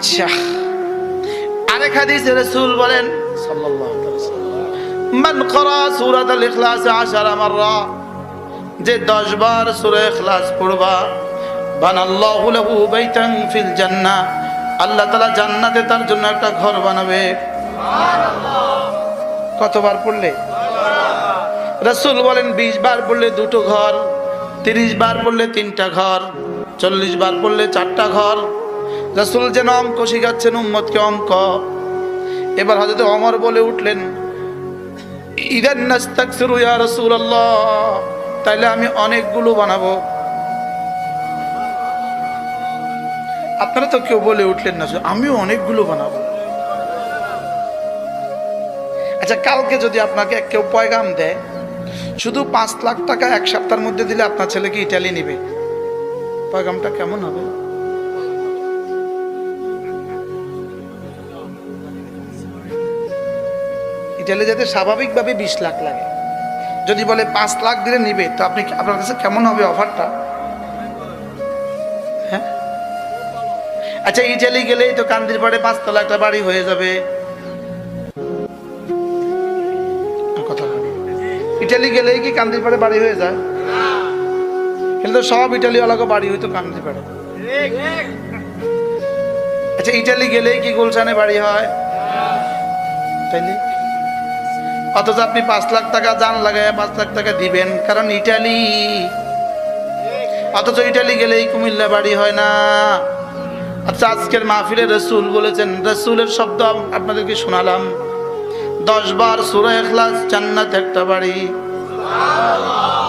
আচ্ছা, আরেক হাদিসে রাসূল বলেন সাল্লাল্লাহু আলাইহি ওয়াসাল্লাম, মান ক্বারা সূরাতুল ইখলাস 10 মাররা, যে 10 বার সূরা ইখলাস পড়বা, বানাল্লাহু লাহু বাইতান ফিল জান্নাহ, আল্লাহ তাআলা জান্নাতে তার জন্য একটা ঘর বানাবে। সুবহানাল্লাহ। কতবার পড়লে? রাসূল বলেন 20 বার পড়লে 2টো ঘর, 30 বার পড়লে 3টা ঘর, 40 বার পড়লে 4টা ঘর। রাসূল যেন অঙ্ক শিখাচ্ছেন উম্মতকে অঙ্ক। এবার হযরত ওমর বলে উঠলেন, ইদান নাস্তাকসিরু ইয়া রাসূলুল্লাহ, তাইলে আমি অনেকগুলো বানাবো। আপনারা তো কেউ বলে উঠলেন না আমিও অনেকগুলো বানাবো। আচ্ছা, কালকে যদি আপনাকে কেউ পয়গাম দেয় শুধু 5 লাখ টাকা 1 সপ্তাহের মধ্যে দিলে আপনার ছেলেকে ইটালি নিবে, পয়গামটা কেমন হবে? ইটালি যেতে স্বাভাবিকভাবে 20 লাখ লাগে, যদি বলে 5 লাখ দিলে নিবে, তো আপনি আপনার কাছে কেমন হবে অফারটা? হ্যাঁ, আচ্ছা, ইটালি গেলেই তো কান্দির পাড়ে 5 তলা একটা বাড়ি হয়ে যাবে। ইটালি গেলেই কি কান্দির পাড়ে বাড়ি হয়ে যায়? কিন্তু সব ইটালিওয়ালাকে বাড়ি হইতো কান্দির পাড়ে। আচ্ছা, ইটালি গেলেই কি গুলশানে বাড়ি হয়? তাইলে অথচ আপনি 5 লাখ টাকা জান লাগায় 5 লাখ টাকা দিবেন, কারণ ইটালি। অথচ ইটালি গেলেই কুমিল্লা বাড়ি হয় না। আচ্ছা, আজকের মাহফিলে রাসূল বলেছেন, রাসূলের শব্দ আপনাদেরকে শোনালাম, 10 বার সূরা ইখলাস জান্নাতে একটা বাড়ি। সুবহানাল্লাহ।